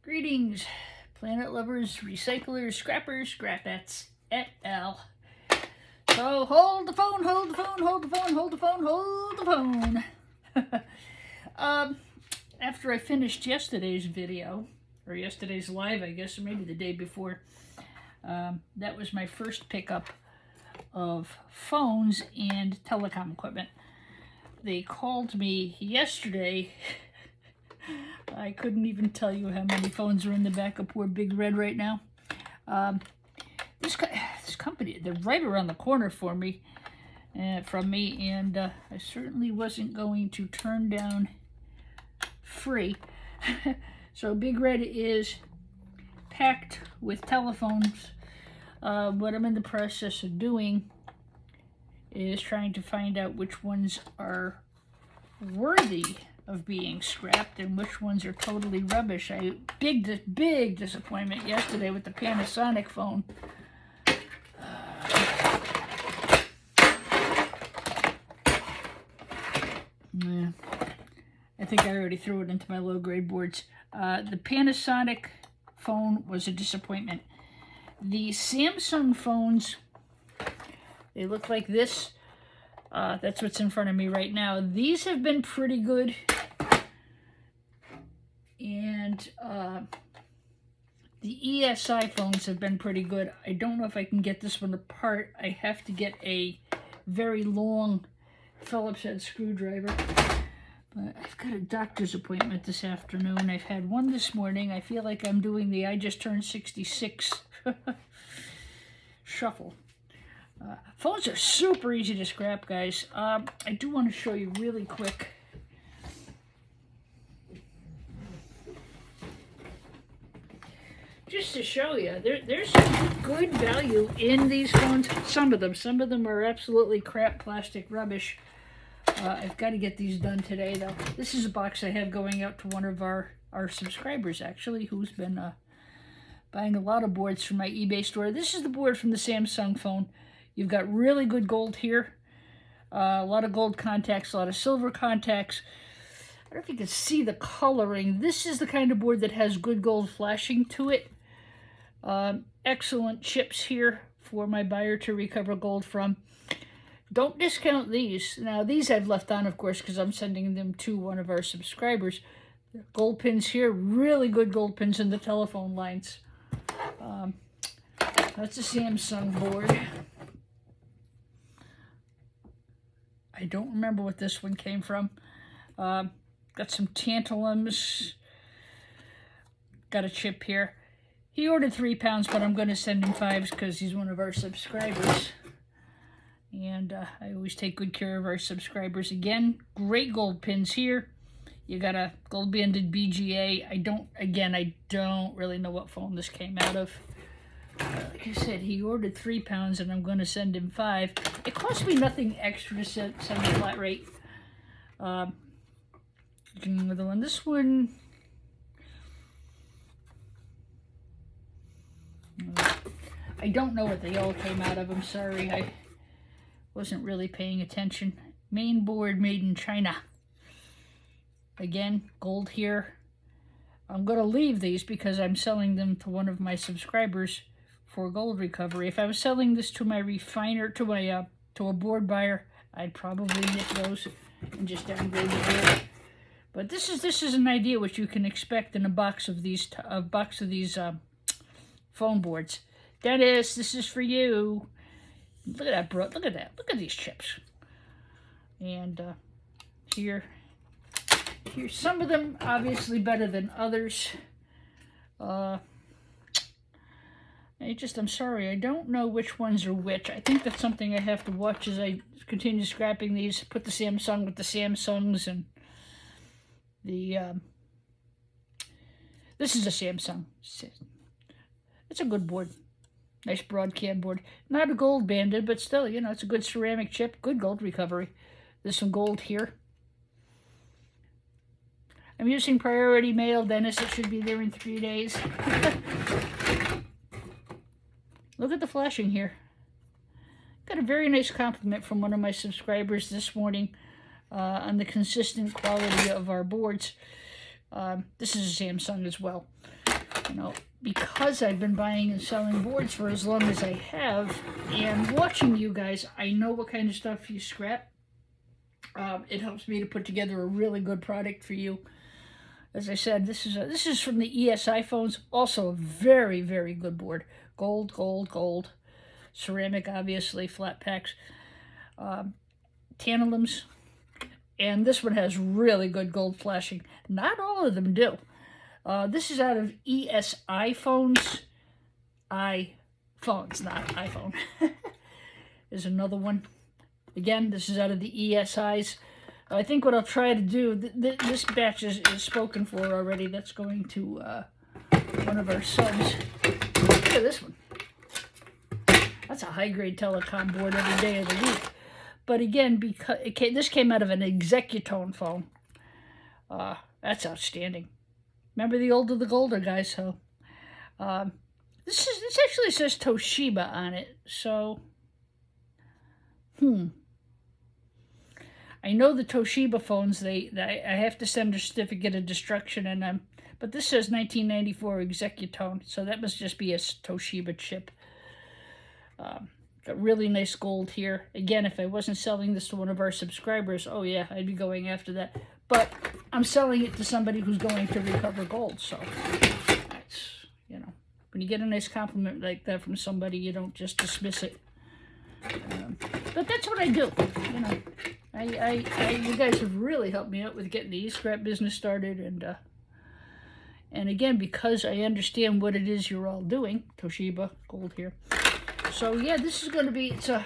Greetings, planet lovers, recyclers, scrappers, scrapettes, et al. So hold the phone, hold the phone, hold the phone, hold the phone, hold the phone. After I finished yesterday's video, or yesterday's live, I guess, or maybe the day before, that was my first pickup of phones and telecom equipment. They called me yesterday. I couldn't even tell you how many phones are in the back of poor Big Red right now. This company, they're right around the corner from me, and I certainly wasn't going to turn down free. So Big Red is packed with telephones. What I'm in the process of doing is trying to find out which ones are worthy of being scrapped and which ones are totally rubbish. Big disappointment yesterday with the Panasonic phone. Yeah, I think I already threw it into my low grade boards. The Panasonic phone was a disappointment. The Samsung phones, they look like this. That's what's in front of me right now. These have been pretty good. And the ESI phones have been pretty good. I don't know if I can get this one apart. I have to get a very long Phillips head screwdriver. But I've got a doctor's appointment this afternoon. I've had one this morning. I feel like I'm doing the I just turned 66 shuffle. Phones are super easy to scrap, guys. I do want to show you really quick. Just to show you, there's some good value in these phones. Some of them are absolutely crap plastic rubbish. I've got to get these done today, though. This is a box I have going out to one of our subscribers, actually, who's been buying a lot of boards from my eBay store. This is the board from the Samsung phone. You've got really good gold here. A lot of gold contacts, a lot of silver contacts. I don't know if you can see the coloring. This is the kind of board that has good gold flashing to it. Excellent chips here for my buyer to recover gold from. Don't discount these. Now, these I've left on, of course, because I'm sending them to one of our subscribers. Gold pins here, really good gold pins in the telephone lines. That's a Samsung board. I don't remember what this one came from. Got some tantalums. Got a chip here. He ordered 3 pounds, but I'm going to send him 5s because he's one of our subscribers. And I always take good care of our subscribers. Again, great gold pins here. You got a gold banded BGA. I don't really know what phone this came out of. Like I said, he ordered 3 pounds and I'm going to send him 5. It cost me nothing extra to send a flat rate. Another one. This one, I don't know what they all came out of. I'm sorry, I wasn't really paying attention. Main board made in China. Again, gold here. I'm going to leave these because I'm selling them to one of my subscribers for gold recovery. If I was selling this to my refiner, to a board buyer, I'd probably nip those and just downgrade the board. But this is an idea what you can expect in a box of these phone boards. Dennis, this is for you. Look at that, bro. Look at that. Look at these chips. And here's some of them obviously better than others. I'm sorry, I don't know which ones are which. I think that's something I have to watch as I continue scrapping these. Put the Samsung with the Samsungs, and this is a Samsung. It's a good board. Nice broad can board. Not a gold banded, but still, you know, it's a good ceramic chip. Good gold recovery. There's some gold here. I'm using priority mail, Dennis. It should be there in 3 days. Look at the flashing here. Got a very nice compliment from one of my subscribers this morning on the consistent quality of our boards. This is a Samsung as well. you know, because I've been buying and selling boards for as long as I have, and watching you guys, I know what kind of stuff you scrap. It helps me to put together a really good product for you. As I said, this is from the ESI phones. Also a very, very good board. Gold, gold, gold. Ceramic, obviously, flat packs. Tantalums. And this one has really good gold flashing. Not all of them do. This is out of ESI phones. iPhones, not iPhone. There's another one. Again, this is out of the ESIs. I think what I'll try to do, this batch is spoken for already. That's going to one of our subs. Look at this one. That's a high-grade telecom board every day of the week. But again, because this came out of an Executone phone. That's outstanding. Remember the older the golder, guys. So this actually says Toshiba on it. So I know the Toshiba phones. I have to send a certificate of destruction in them. But this says 1994 Executone, so that must just be a Toshiba chip. Got really nice gold here. Again, if I wasn't selling this to one of our subscribers, oh yeah, I'd be going after that. But I'm selling it to somebody who's going to recover gold. So that's, you know, when you get a nice compliment like that from somebody, you don't just dismiss it. But that's what I do. You know, you guys have really helped me out with getting the e-scrap business started, and again, because I understand what it is you're all doing. Toshiba gold here. So yeah, this is going to be, it's a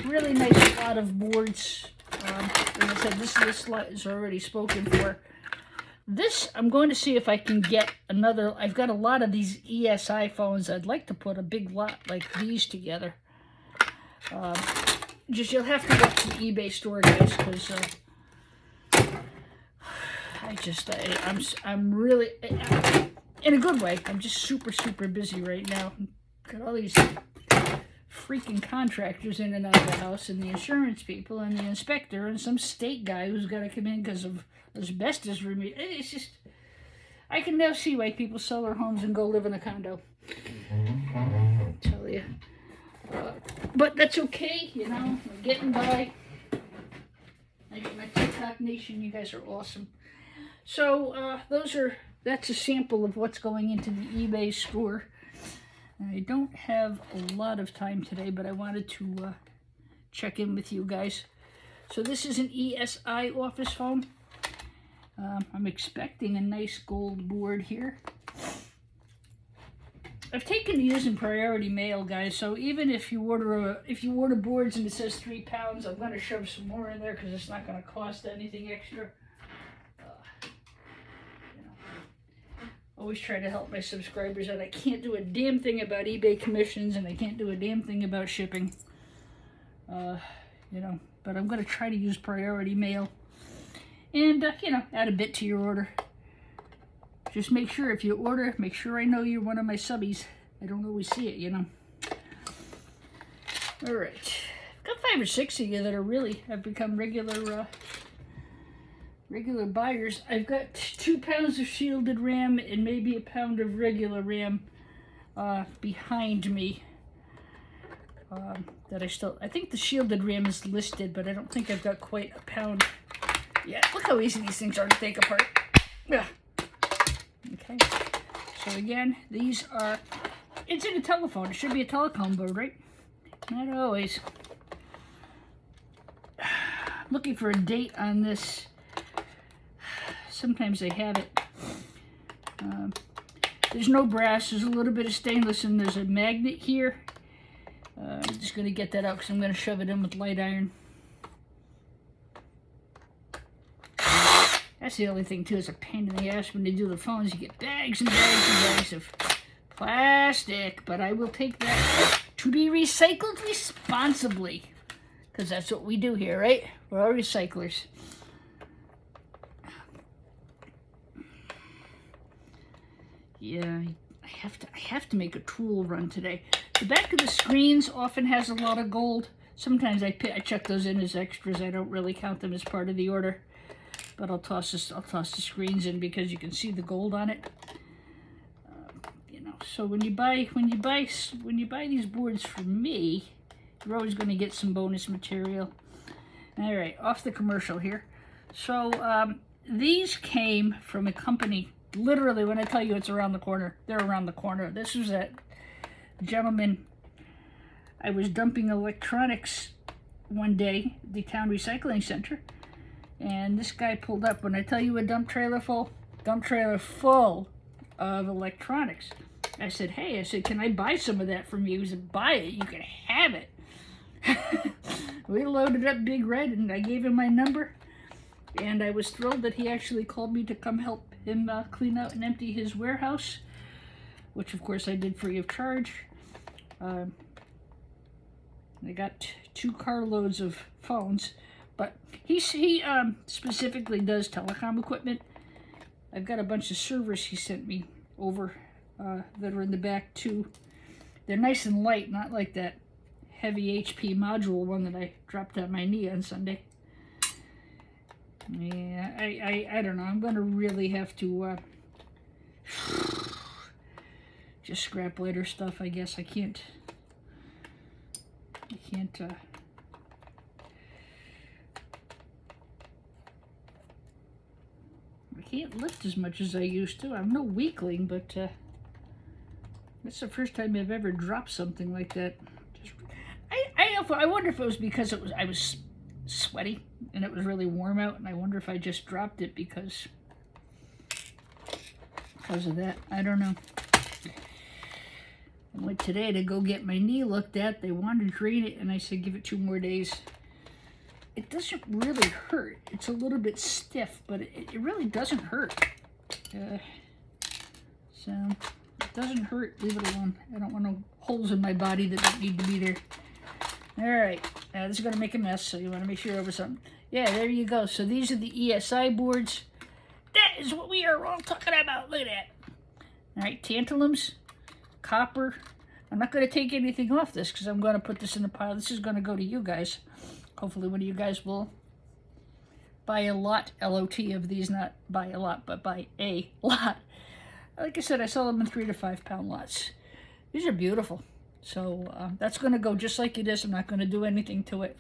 really nice lot of boards. As I said, this lot is already spoken for. This, I'm going to see if I can get another. I've got a lot of these ESI phones. I'd like to put a big lot like these together. Just you'll have to watch the eBay store, guys, because I'm really, in a good way, I'm just super busy right now. Got all these freaking contractors in and out of the house, and the insurance people, and the inspector, and some state guy who's got to come in because of asbestos remediation. It's just, I can now see why people sell their homes and go live in a condo. I tell you. But that's okay, you know, we're getting by. I got my TikTok Nation, you guys are awesome. So, that's a sample of what's going into the eBay store. I don't have a lot of time today, but I wanted to check in with you guys. So this is an ESI office phone. I'm expecting a nice gold board here. I've taken to using priority mail, guys. So even if you order boards and it says 3 pounds, I'm going to shove some more in there because it's not going to cost anything extra. Always try to help my subscribers out. I can't do a damn thing about eBay commissions, and I can't do a damn thing about shipping. You know, but I'm going to try to use priority mail. And, you know, add a bit to your order. Just make sure if you order, make sure I know you're one of my subbies. I don't always see it, you know. All right. I've got 5 or 6 of you that are really have become regular buyers. I've got 2 pounds of shielded RAM and maybe a pound of regular RAM behind me. I think the shielded RAM is listed, but I don't think I've got quite a pound. Yeah, look how easy these things are to take apart. Yeah. Okay. So again, these are, it's in a telephone. It should be a telecom board, right? Not always. I'm looking for a date on this. Sometimes they have it. There's no brass. There's a little bit of stainless, and there's a magnet here. I'm just going to get that out because I'm going to shove it in with light iron. That's the only thing, too, is a pain in the ass when they do the phones. You get bags and bags and bags of plastic, but I will take that to be recycled responsibly, because that's what we do here, right? We're all recyclers. Yeah, I have to make a tool run today. The back of the screens often has a lot of gold. Sometimes I check those in as extras. I don't really count them as part of the order. But I'll toss the screens in because you can see the gold on it. So when you buy these boards from me, you're always going to get some bonus material. All right, off the commercial here. So these came from a company. Literally, when I tell you it's around the corner, they're around the corner. This was that gentleman. I was dumping electronics one day at the town recycling center, and this guy pulled up. When I tell you a dump trailer full of electronics. I said, hey, can I buy some of that from you? He said, buy it, you can have it. We loaded up Big Red, and I gave him my number, and I was thrilled that he actually called me to come help him clean out and empty his warehouse, which of course I did free of charge. I got 2 carloads of phones, but he specifically does telecom equipment. I've got a bunch of servers he sent me over that are in the back too. They're nice and light, not like that heavy HP module one that I dropped on my knee on Sunday. Yeah, I don't know. I'm going to really have to just scrap later stuff, I guess. I can't lift as much as I used to. I'm no weakling, but that's the first time I've ever dropped something like that. I wonder if it was because I was sweaty and it was really warm out, and I wonder if I just dropped it because of that. I don't know. I went today to go get my knee looked at. They wanted to drain it, and I said give it 2 more days. It doesn't really hurt. It's a little bit stiff, but it really doesn't hurt. So it doesn't hurt. Leave it alone. I don't want no holes in my body that don't need to be there. All right, this is going to make a mess, so you want to make sure you're over something. Yeah, there you go. So these are the ESI boards. That is what we are all talking about. Look at that. All right, tantalums, copper. I'm not going to take anything off this because I'm going to put this in a pile. This is going to go to you guys. Hopefully one of you guys will buy a lot, L-O-T, of these. Not buy a lot, but buy a lot. Like I said, I sell them in 3 to 5 pound lots. These are beautiful. So that's going to go just like it is. I'm not going to do anything to it.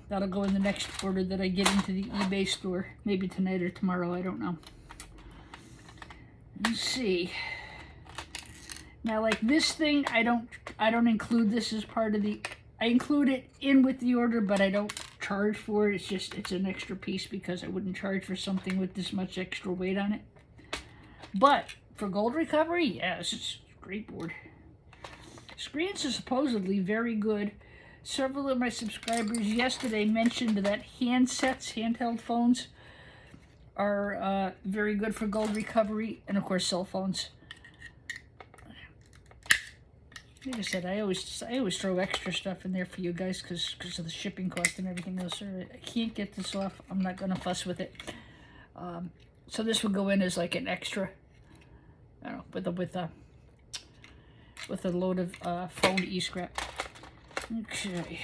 That'll go in the next order that I get into the eBay store. Maybe tonight or tomorrow. I don't know. Let's see. Now, like this thing, I don't include this as part of the... I include it in with the order, but I don't charge for it. It's an extra piece because I wouldn't charge for something with this much extra weight on it. But for gold recovery, yeah, this is a great board. Screens are supposedly very good. Several of my subscribers yesterday mentioned that handsets, handheld phones, are very good for gold recovery, and of course cell phones. Like I said, I always throw extra stuff in there for you guys because of the shipping cost and everything else. I can't get this off. I'm not going to fuss with it. So this will go in as like an extra. I don't know, with a load of phone e-scrap. Okay,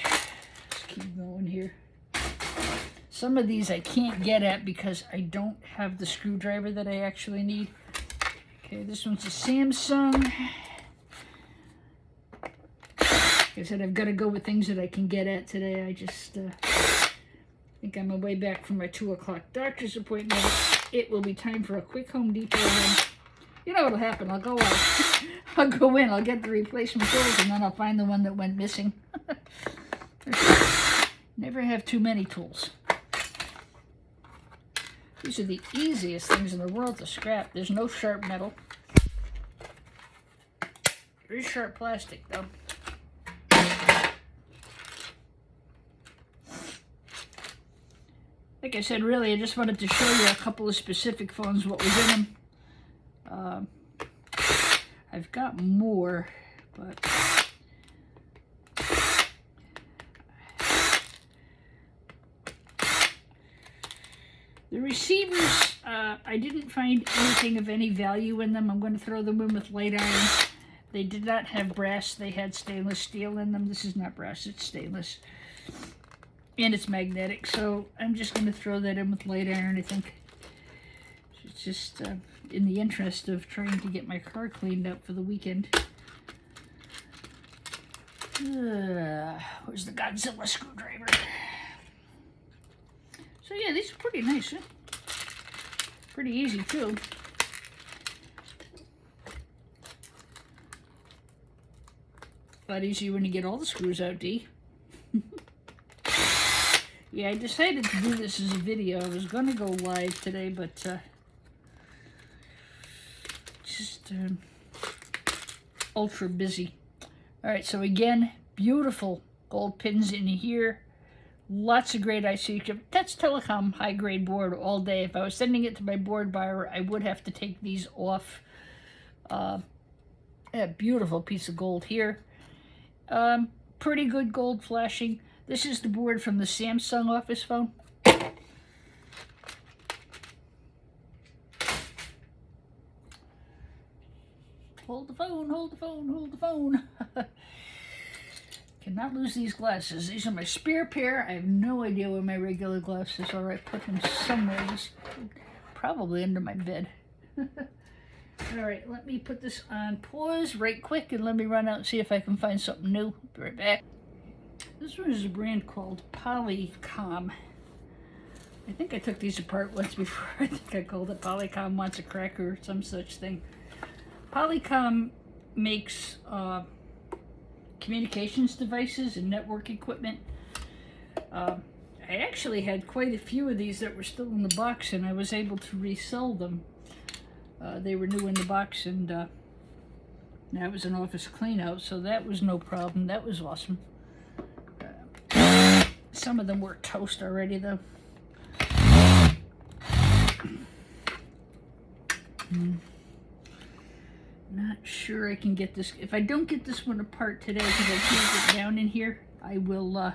let's keep going here. Some of these I can't get at because I don't have the screwdriver that I actually need. Okay, this one's a Samsung. Like I said, I've got to go with things that I can get at today. I just think on my way back from my 2 o'clock doctor's appointment, it will be time for a quick Home Depot run. You know what'll happen? I'll go in, I'll get the replacement tools, and then I'll find the one that went missing. Never have too many tools. These are the easiest things in the world to scrap. There's no sharp metal. There is sharp plastic, though. Like I said, really, I just wanted to show you a couple of specific phones, what was in them. I've got more, but the receivers, I didn't find anything of any value in them. I'm going to throw them in with light iron. They did not have brass. They had stainless steel in them. This is not brass, it's stainless. And it's magnetic, so I'm just going to throw that in with light iron, I think. just in the interest of trying to get my car cleaned up for the weekend. Where's the Godzilla screwdriver? So yeah, these are pretty nice, huh? Pretty easy too. A lot easier when you get all the screws out, D. Yeah, I decided to do this as a video. I was going to go live today, but just ultra busy. All right, so again, beautiful gold pins in here. Lots of great IC chips. That's Telecom high-grade board all day. If I was sending it to my board buyer, I would have to take these off. A beautiful piece of gold here. Pretty good gold flashing. This is the board from the Samsung Office phone. Hold the phone, hold the phone, hold the phone. Cannot lose these glasses. These are my spare pair. I have no idea where my regular glasses are. I put them somewhere, just probably under my bed. All right, let me put this on pause right quick and let me run out and see if I can find something new. Be right back. This one is a brand called Polycom. I think I took these apart once before. I think I called it Polycom Wants a Cracker or some such thing. Polycom makes communications devices and network equipment. I actually had quite a few of these that were still in the box, and I was able to resell them. They were new in the box, and that was an office clean out, so that was no problem. That was awesome. Some of them were toast already, though. Not sure I can get this. If I don't get this one apart today because I can't get down in here, I will,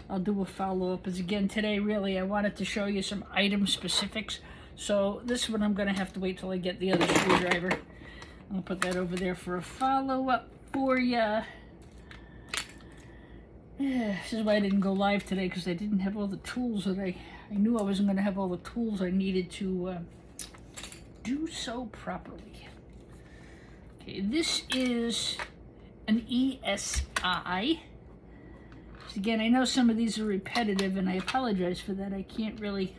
I'll do a follow-up. As again, today, really, I wanted to show you some item specifics. So this one I'm going to have to wait till I get the other screwdriver. I'll put that over there for a follow-up for you. This is why I didn't go live today, because I didn't have all the tools that I knew I wasn't going to have all the tools I needed to do so properly. Okay, this is an ESI. Again, I know some of these are repetitive, and I apologize for that. I can't really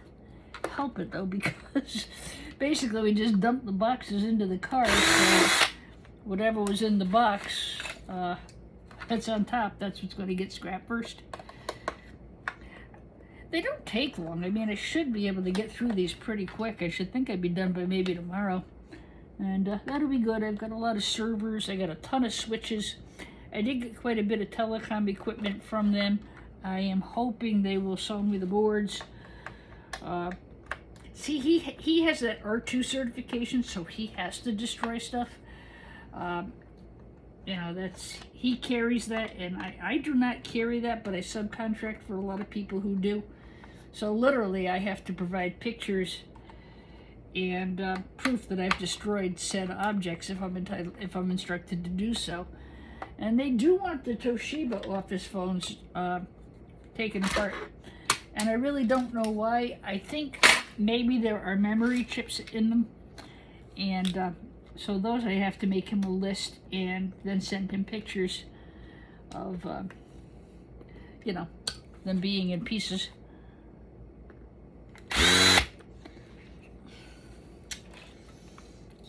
help it, though, because basically we just dumped the boxes into the car, so whatever was in the box, that's on top, that's what's going to get scrapped first. They don't take long. I mean, I should be able to get through these pretty quick. I should think I'd be done by maybe tomorrow. And that'll be good. I've got a lot of servers. I got a ton of switches. I did get quite a bit of telecom equipment from them. I am hoping they will sell me the boards. See, he has that R2 certification, so he has to destroy stuff. You know, he carries that, and I do not carry that, but I subcontract for a lot of people who do. So literally, I have to provide pictures and proof that I've destroyed said objects if I'm instructed to do so. And they do want the Toshiba Office phones taken apart, and I really don't know why. I think maybe there are memory chips in them, and so those I have to make him a list and then send him pictures of, you know, them being in pieces.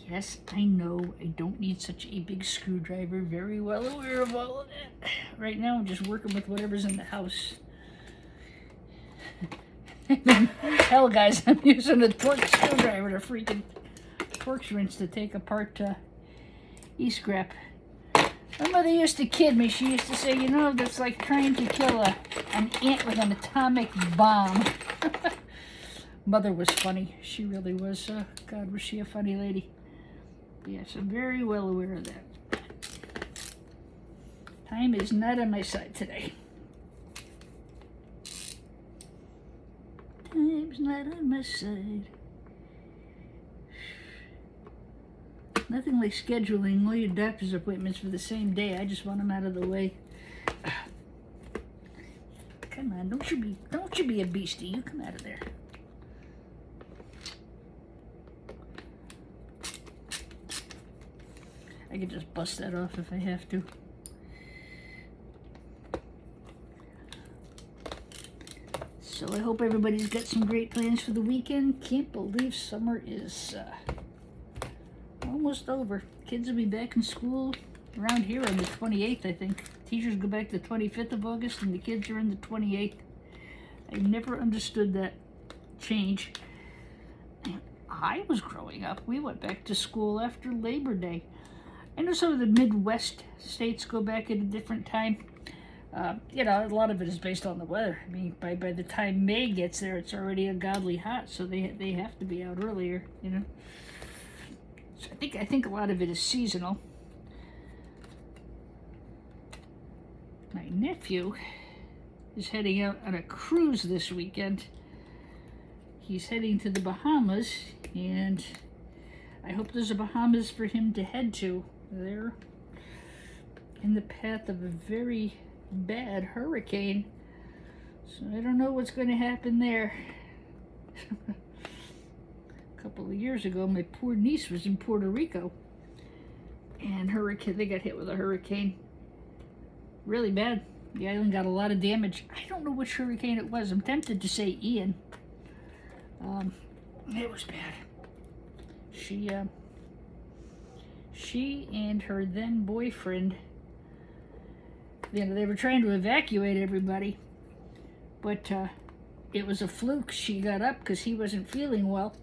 Yes, I know I don't need such a big screwdriver. Very well aware of all of that. Right now I'm just working with whatever's in the house. Hell, guys, I'm using a Torx screwdriver to freaking Torx wrench to take apart e-scrap. My mother used to kid me. She used to say, you know, that's like trying to kill an ant with an atomic bomb. Mother was funny. She really was. God, was she a funny lady. Yes, I'm very well aware of that. Time is not on my side today. Time's not on my side. Nothing like scheduling all your doctor's appointments for the same day. I just want them out of the way. Come on, don't you be a beastie. You come out of there. I can just bust that off if I have to. So I hope everybody's got some great plans for the weekend. Can't believe summer is almost over. Kids will be back in school around here on the 28th, I think. Teachers go back the 25th of August and the kids are in the 28th. I never understood that change. I was growing up, we went back to school after Labor Day. I know some of the Midwest states go back at a different time. You know, a lot of it is based on the weather. I mean, by the time May gets there, it's already ungodly hot, so they have to be out earlier, you know. So I think a lot of it is seasonal. My nephew is heading out on a cruise this weekend. He's heading to the Bahamas, and I hope there's a Bahamas for him to head to. They're in the path of a very bad hurricane, so I don't know what's going to happen there. A couple of years ago, my poor niece was in Puerto Rico, and they got hit with a hurricane really bad. The island got a lot of damage. I don't know which hurricane it was. I'm tempted to say Ian. It was bad. She and her then boyfriend, you know, they were trying to evacuate everybody, but it was a fluke. She got up because he wasn't feeling well,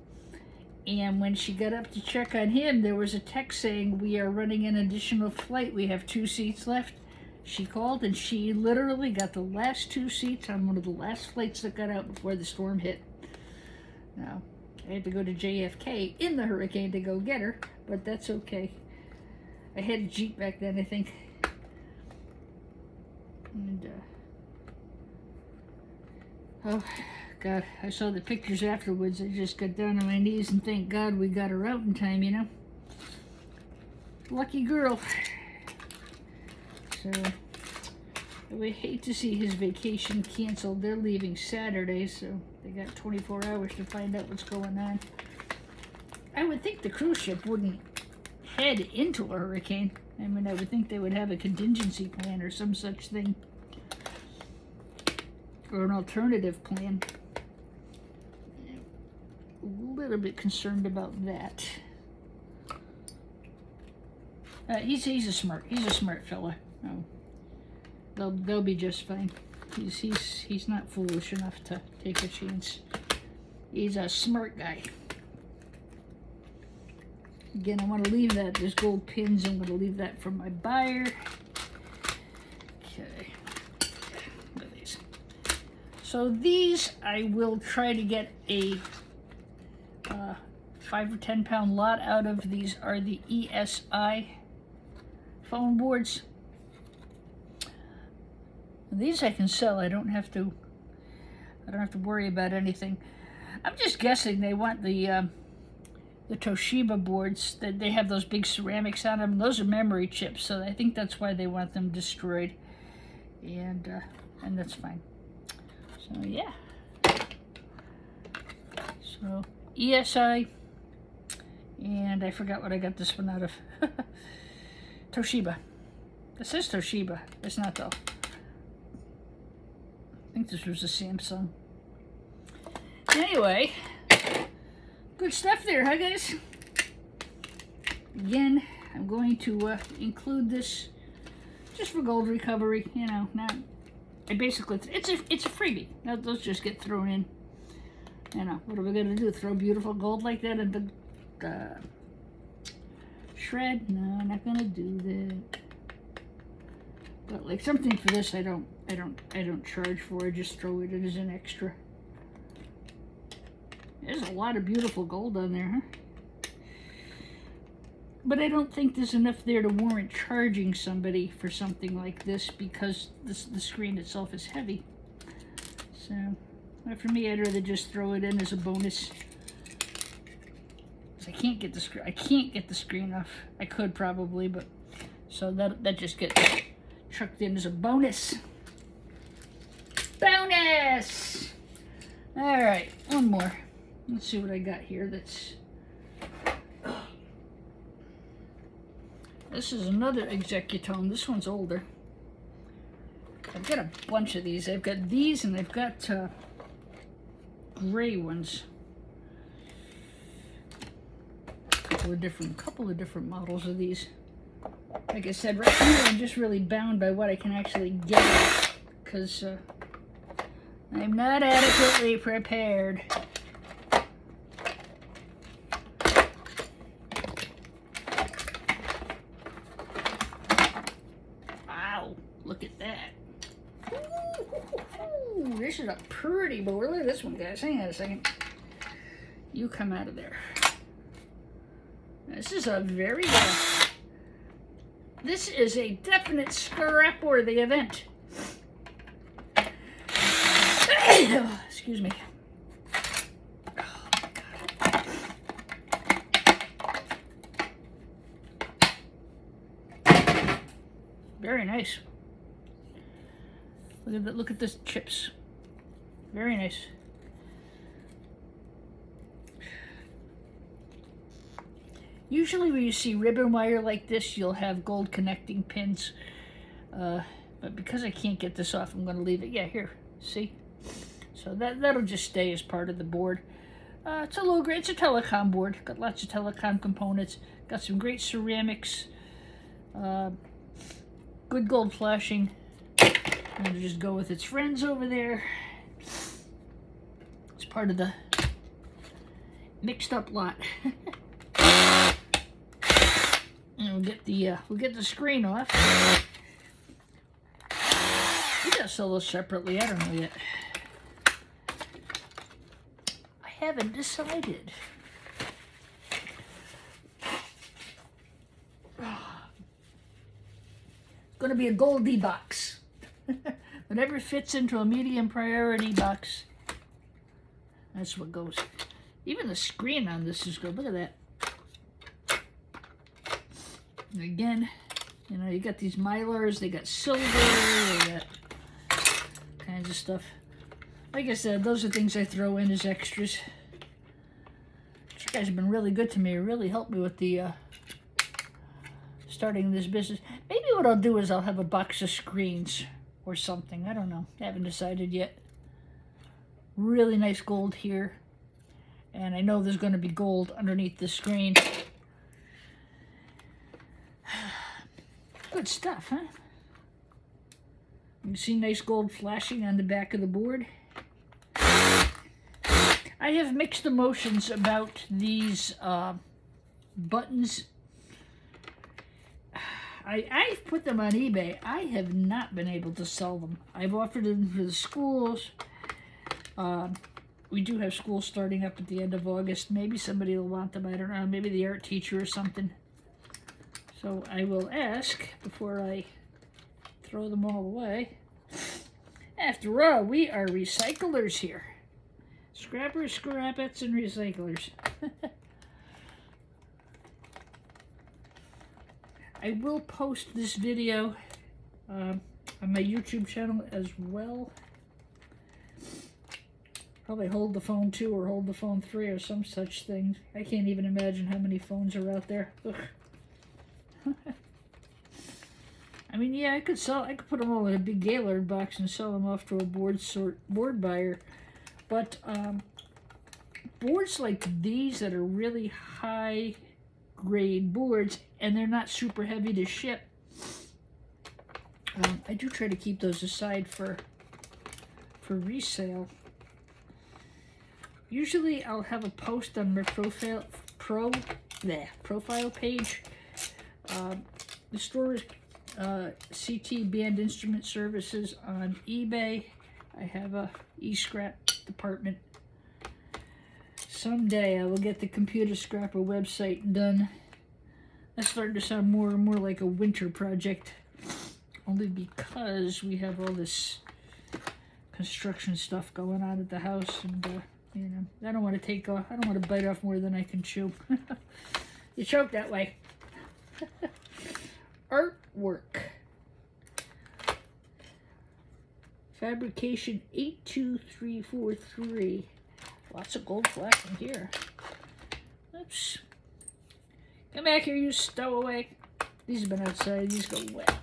and when she got up to check on him, there was a text saying, "We are running an additional flight. We have 2 seats left." She called, and she literally got the last 2 seats on one of the last flights that got out before the storm hit. Now, I had to go to JFK in the hurricane to go get her, but that's okay. I had a Jeep back then, I think. And, oh, God, I saw the pictures afterwards. I just got down on my knees and thank God we got her out in time, you know. Lucky girl. So, I would hate to see his vacation canceled. They're leaving Saturday, so they got 24 hours to find out what's going on. I would think the cruise ship wouldn't head into a hurricane. I mean, I would think they would have a contingency plan or some such thing. Or an alternative plan. A little bit concerned about that. He's a smart fella. Oh, they'll be just fine. He's not foolish enough to take a chance. He's a smart guy. Again, I want to leave that. There's gold pins. I'm going to leave that for my buyer. Okay. Look at these. So these, I will try to get a 5 or 10 pound lot out of. These are the ESI phone boards. These I can sell. I don't have to worry about anything. I'm just guessing they want the Toshiba boards, that they have those big ceramics on them. Those are memory chips, so I think that's why they want them destroyed. And that's fine. So yeah. So ESI, and I forgot what I got this one out of. Toshiba. It says Toshiba. It's not though. I think this was a Samsung. Anyway, good stuff there, huh guys? Again, I'm going to include this just for gold recovery. You know, not. I basically, it's a freebie. Those just get thrown in. You know, what are we gonna do? Throw beautiful gold like that in the shred? No, I'm not gonna do that. But like something for this, I don't charge for. I just throw it in as an extra. There's a lot of beautiful gold on there, huh? But I don't think there's enough there to warrant charging somebody for something like this because the screen itself is heavy. So, for me, I'd rather just throw it in as a bonus. I can't get the screen off. I could probably, but so that just gets chucked in as a bonus. Bonus! All right, one more. Let's see what I got here. This is another Executone. This one's older. I've got a bunch of these. I've got these and I've got gray ones. Couple of different models of these. Like I said, right here I'm just really bound by what I can actually get, because I'm not adequately prepared. Wow, look at that. Ooh, this is a pretty board. Look at this one, guys. Hang on a second. You come out of there. This is a very this is a definite scrap-worthy event. Excuse me. Oh, my God. Very nice. Look at that, look at this chips. Very nice. Usually when you see ribbon wire like this, you'll have gold connecting pins. But because I can't get this off, I'm going to leave it. Yeah, here. See? So that'll just stay as part of the board. It's a low grade. It's a telecom board. Got lots of telecom components. Got some great ceramics. Good gold flashing. I'm going to just go with its friends over there. It's part of the mixed up lot. And we'll get the screen off. We gotta sell those separately. I don't know yet. I haven't decided. It's gonna be a Goldie box. Whatever fits into a medium priority box. That's what goes. Even the screen on this is good. Look at that. And again, you know, you got these Mylars, they got silver, they got kinds of stuff. Like I said, those are things I throw in as extras. You guys have been really good to me. It really helped me with the starting this business. Maybe what I'll do is I'll have a box of screens or something. I don't know. I haven't decided yet. Really nice gold here. And I know there's going to be gold underneath the screen. Good stuff, huh? You can see nice gold flashing on the back of the board. I have mixed emotions about these buttons. I've put them on eBay. I have not been able to sell them. I've offered them for the schools. We do have school starting up at the end of August. Maybe somebody will want them. I don't know. Maybe the art teacher or something. So I will ask before I throw them all away. After all, we are recyclers here. Scrappers, scrapettes, and recyclers. I will post this video on my YouTube channel as well. Probably Hold the Phone 2 or Hold the Phone 3 or some such thing. I can't even imagine how many phones are out there. Ugh. I mean, yeah, I could put them all in a big Gaylord box and sell them off to a board buyer. But boards like these that are really high grade boards and they're not super heavy to ship, I do try to keep those aside for resale. Usually I'll have a post on my profile page. The store is CT Band Instrument Services on eBay. I have a e-scrap department. Someday I will get the Computer Scrapper website done. That's starting to sound more and more like a winter project, only because we have all this construction stuff going on at the house, and you know, I don't want to bite off more than I can chew. You choke that way. Artwork. Fabrication 82343. Lots of gold flashing here. Oops. Come back here, you stowaway. These have been outside. These go wet.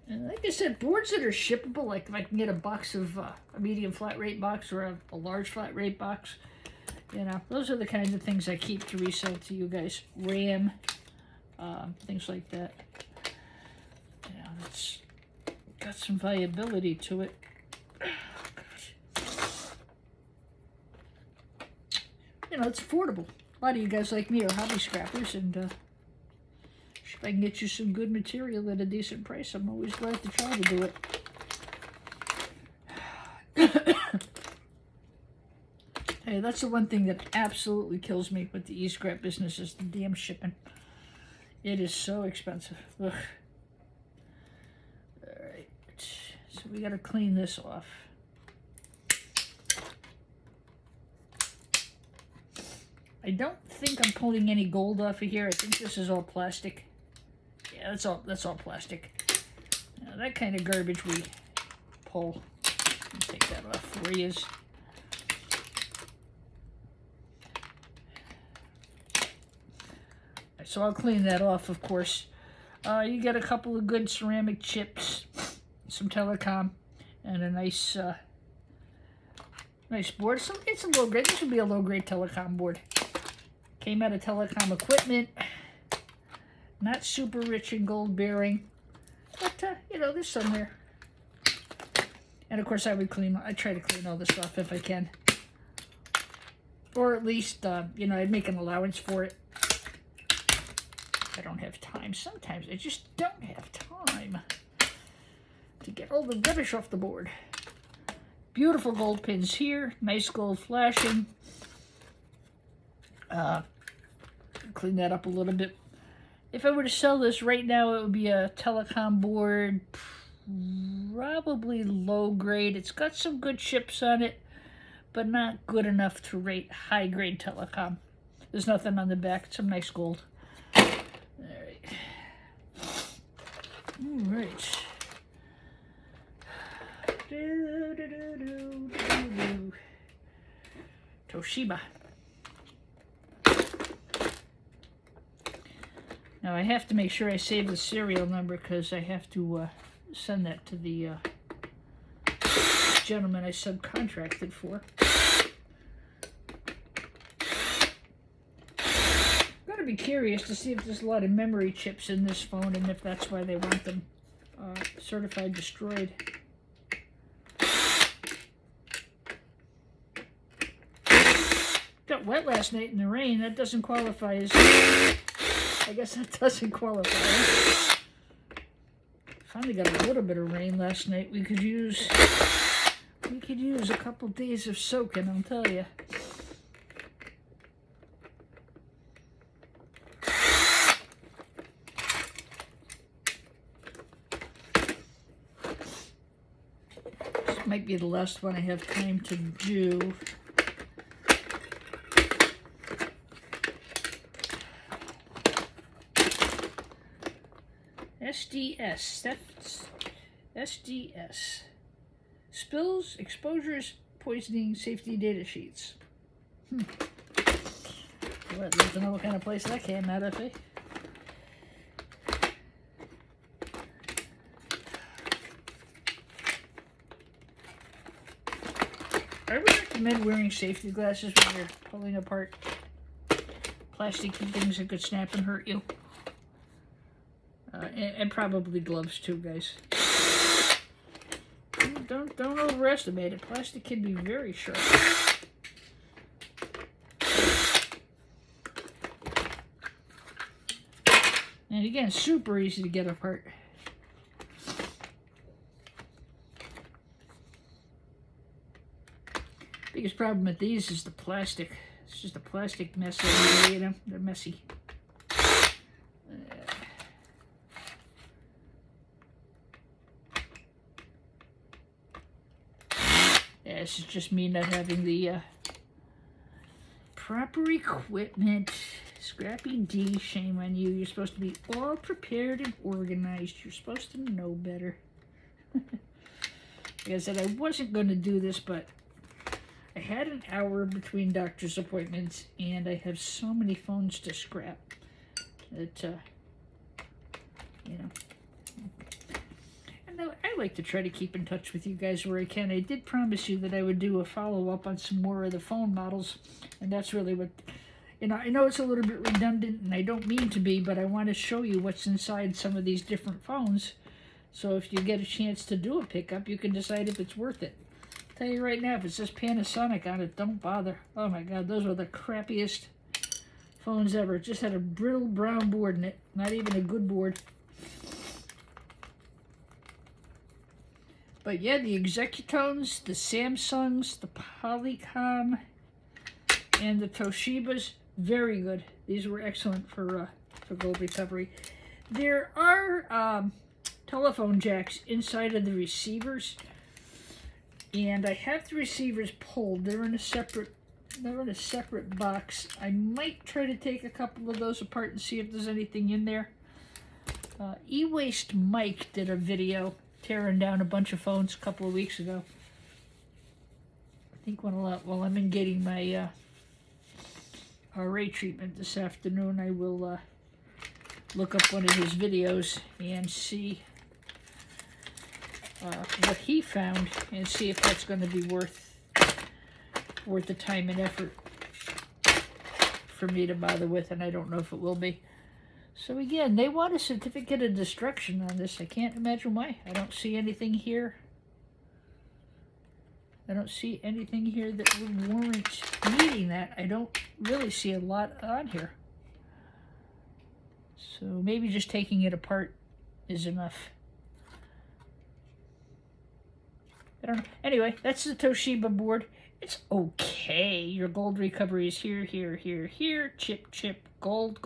And like I said, boards that are shippable, like if I can get a box of a medium flat rate box or a large flat rate box, you know, those are the kinds of things I keep to resell to you guys. RAM, things like that. You know, it's got some viability to it. You know, it's affordable. A lot of you guys like me are hobby scrappers, and if I can get you some good material at a decent price, I'm always glad to try to do it. Hey, that's the one thing that absolutely kills me with the e-scrap business is the damn shipping. It is so expensive. Ugh. Alright, so we gotta clean this off. I don't think I'm pulling any gold off of here. I think this is all plastic. Yeah, that's all plastic. Now, that kind of garbage we pull. Take that off for you. So I'll clean that off, of course. You get a couple of good ceramic chips, some telecom, and a nice nice board. So it's a low grade. This would be a low grade telecom board. Came out of telecom equipment. Not super rich in gold bearing, but you know, there's some there. And of course, I try to clean all this off if I can, or at least you know, I'd make an allowance for it. I don't have time. Sometimes I just don't have time to get all the rubbish off the board. Beautiful gold pins here, nice gold flashing. Clean that up a little bit. If I were to sell this right now, it would be a telecom board, probably low grade. It's got some good chips on it, but not good enough to rate high grade telecom. There's nothing on the back. Some nice gold. All right. Toshiba. Now I have to make sure I save the serial number because I have to send that to the gentleman I subcontracted for. I'm going to be curious to see if there's a lot of memory chips in this phone and if that's why they want them certified destroyed. Got wet last night in the rain. That doesn't qualify as... I guess that doesn't qualify. Finally got a little bit of rain last night. We could use a couple days of soaking, I'll tell you. This might be the last one I have time to do. SDS, that's SDS. Spills, exposures, poisoning, safety data sheets. Well, I'd love to know what kind of place that came out of, eh? I would recommend wearing safety glasses when you're pulling apart plasticky things that could snap and hurt you. And probably gloves too, guys. Don't overestimate it. Plastic can be very sharp. And again, super easy to get apart. Biggest problem with these is the plastic. It's just a plastic mess everywhere, you know. They're messy. This is just me not having the proper equipment. Scrappy D, shame on you. You're supposed to be all prepared and organized. You're supposed to know better. Like I said, I wasn't going to do this, but I had an hour between doctor's appointments, and I have so many phones to scrap that, you know. And I like to try to keep in touch with you guys where I can. I did promise you that I would do a follow-up on some more of the phone models, and that's really what, you know, I know it's a little bit redundant, and I don't mean to be, but I want to show you what's inside some of these different phones. So if you get a chance to do a pickup, you can decide if it's worth it. Tell you right now, if it says Panasonic on it, don't bother. Oh my God, those were the crappiest phones ever. It just had a brittle brown board in it, not even a good board. But yeah, the Executones, the Samsungs, the Polycom, and the Toshibas, very good. These were excellent for gold recovery. There are telephone jacks inside of the receivers. And I have the receivers pulled. They're in a separate box. I might try to take a couple of those apart and see if there's anything in there. E-Waste Mike did a video tearing down a bunch of phones a couple of weeks ago. I think while I'm in getting my RA treatment this afternoon, I will look up one of his videos and see what he found and see if that's going to be worth the time and effort for me to bother with, and I don't know if it will be. So again, they want a certificate of destruction on this. I can't imagine why. I don't see anything here. I don't see anything here that would warrant needing that. I don't really see a lot on here. So maybe just taking it apart is enough. I don't know. Anyway, that's the Toshiba board. It's okay. Your gold recovery is here, here, here, here. Chip, chip, gold,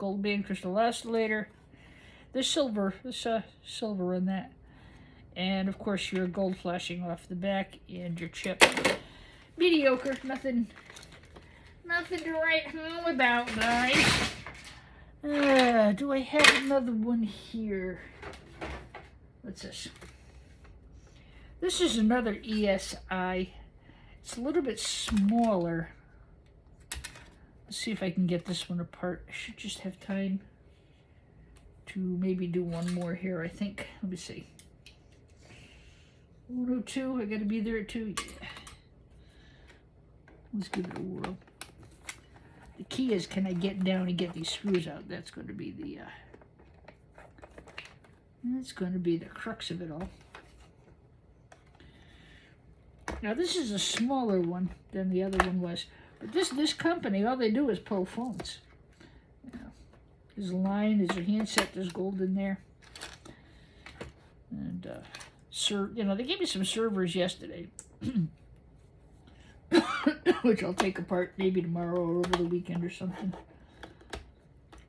band crystal oscillator. There's silver. There's silver in that. And of course your gold flashing off the back and your chip. Mediocre. Nothing to write home about, guys. Do I have another one here? What's this? This is another ESI. It's a little bit smaller. Let's see if I can get this one apart. I should just have time to maybe do one more here, I think. Let me see. 102, I gotta be there at 2. Yeah. Let's give it a whirl. The key is, can I get down and get these screws out? That's going to be the crux of it all. Now this is a smaller one than the other one was, but this company, all they do is pull phones. You know, there's a line, there's a handset, there's gold in there, and you know, they gave me some servers yesterday, which I'll take apart maybe tomorrow or over the weekend or something.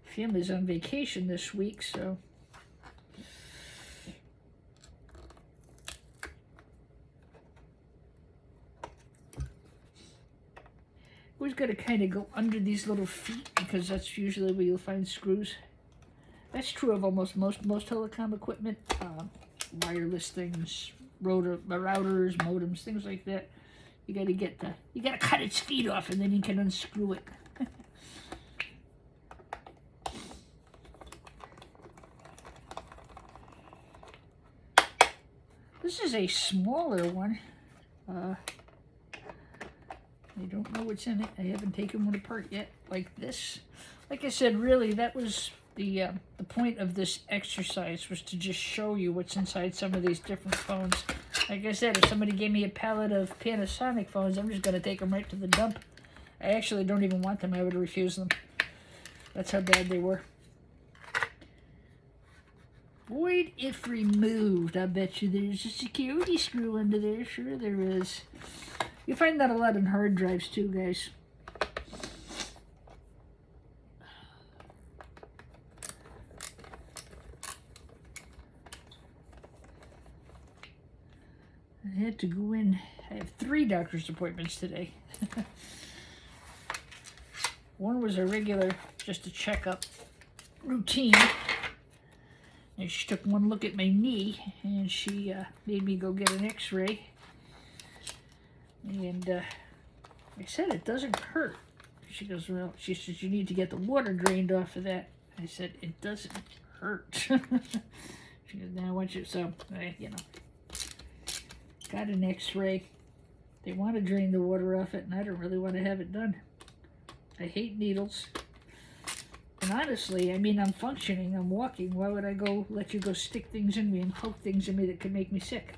Family's on vacation this week, so. Always got to kind of go under these little feet because that's usually where you'll find screws. That's true of almost most telecom equipment, wireless things, routers, modems, things like that. You got to cut its feet off and then you can unscrew it. This is a smaller one. I don't know what's in it. I haven't taken one apart yet, like this. Like I said, really, that was the point of this exercise, was to just show you what's inside some of these different phones. Like I said, if somebody gave me a pallet of Panasonic phones, I'm just going to take them right to the dump. I actually don't even want them. I would refuse them. That's how bad they were. Void if removed. I bet you there's a security screw under there. Sure there is. You find that a lot in hard drives too, guys. I had to go in. I have 3 doctor's appointments today. One was a regular, just a checkup routine. And she took one look at my knee, and she made me go get an x-ray. And I said it doesn't hurt. She goes, well, she says, you need to get the water drained off of that. I said, it doesn't hurt. She goes, now I want you, so, you know, got an x-ray. They want to drain the water off it, and I don't really want to have it done. I hate needles. And honestly, I mean, I'm functioning, I'm walking. Why would I go let you go stick things in me and poke things in me that could make me sick?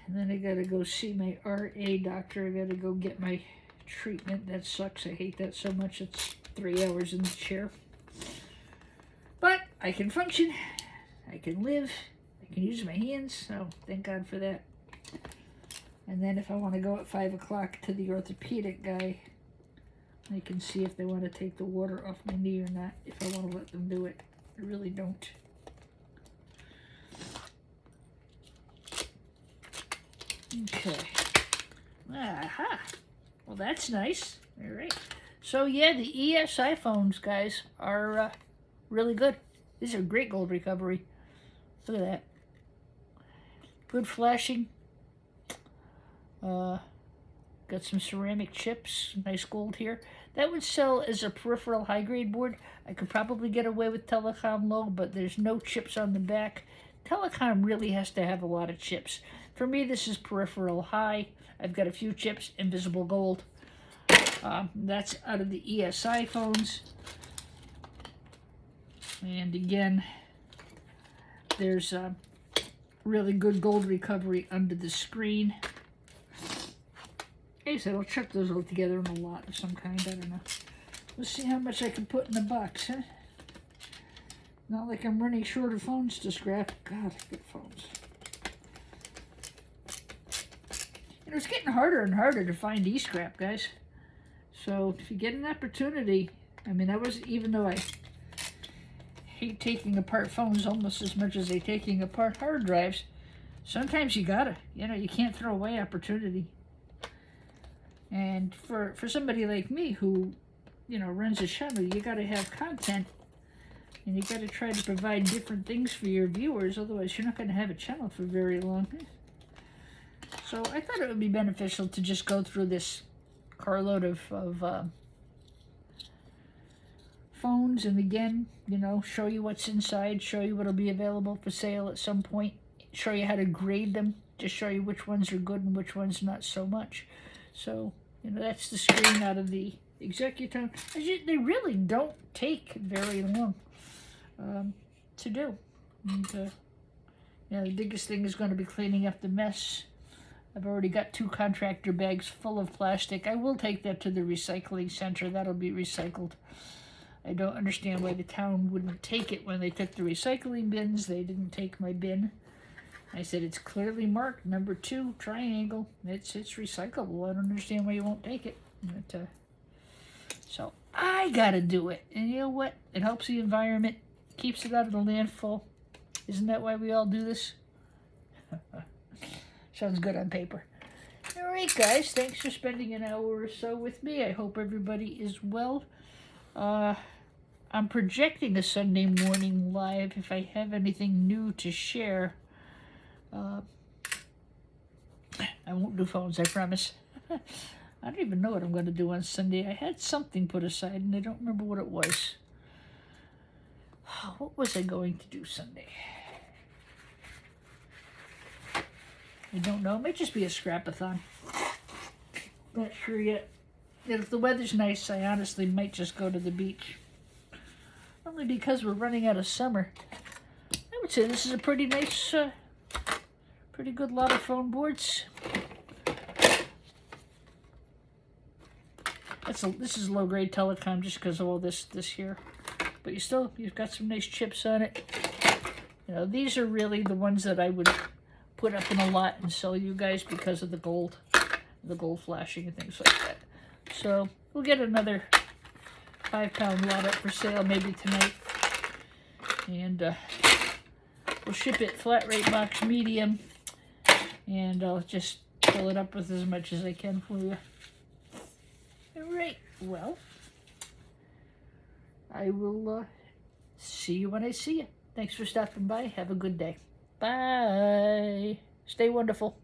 And then I gotta go see my RA doctor. I gotta go get my treatment. That sucks. I hate that so much. It's 3 hours in the chair. But I can function. I can live. I can use my hands. So thank God for that. And then if I want to go at 5 o'clock to the orthopedic guy, I can see if they want to take the water off my knee or not. If I want to let them do it. I really don't. Okay. Aha. Well, that's nice. All right. So, yeah, the ESI phones, guys, are really good. These are great gold recovery. Look at that. Good flashing. Got some ceramic chips. Nice gold here. That would sell as a peripheral high-grade board. I could probably get away with Telecom Low, but there's no chips on the back. Telecom really has to have a lot of chips. For me, this is peripheral high. I've got a few chips, invisible gold. That's out of the ESI phones. And again, there's really good gold recovery under the screen. Like I said, I'll chuck those all together in a lot of some kind. I don't know. Let's see how much I can put in the box, huh? Not like I'm running short of phones to scrap. God, I get phones. You know, it's getting harder and harder to find e-scrap, guys. So if you get an opportunity, I mean, even though I hate taking apart phones almost as much as I taking apart hard drives, sometimes you gotta, you can't throw away opportunity. And for somebody like me who, runs a channel, you gotta have content, and you gotta try to provide different things for your viewers, otherwise you're not gonna have a channel for very long. So I thought it would be beneficial to just go through this carload of phones, and again, show you what's inside, show you what'll be available for sale at some point, show you how to grade them, just show you which ones are good and which ones not so much. So, that's the screen out of the Executon. They really don't take very long to do. And, the biggest thing is going to be cleaning up the mess. I've already got 2 contractor bags full of plastic. I will take that to the recycling center. That'll be recycled. I don't understand why the town wouldn't take it when they took the recycling bins. They didn't take my bin. I said, it's clearly marked number 2 triangle. It's recyclable. I don't understand why you won't take it. But, so I gotta do it. And you know what? It helps the environment, keeps it out of the landfill. Isn't that why we all do this? Sounds good on paper. All right, guys. Thanks for spending an hour or so with me. I hope everybody is well. I'm projecting a Sunday morning live if I have anything new to share. I won't do phones, I promise. I don't even know what I'm going to do on Sunday. I had something put aside, and I don't remember what it was. What was I going to do Sunday? I don't know. It might just be a scrap-a-thon. Not sure yet. And if the weather's nice, I honestly might just go to the beach. Only because we're running out of summer. I would say this is a pretty nice, pretty good lot of phone boards. This is low-grade Telecom just because of all this here. But you've got some nice chips on it. These are really the ones that I would put up in a lot and sell you guys because of the gold flashing and things like that. So we'll get another 5-pound lot up for sale maybe tonight, and we'll ship it flat rate box medium, and I'll just fill it up with as much as I can for you. All right, well, I will see you when I see you. Thanks for stopping by. Have a good day. Bye. Stay wonderful.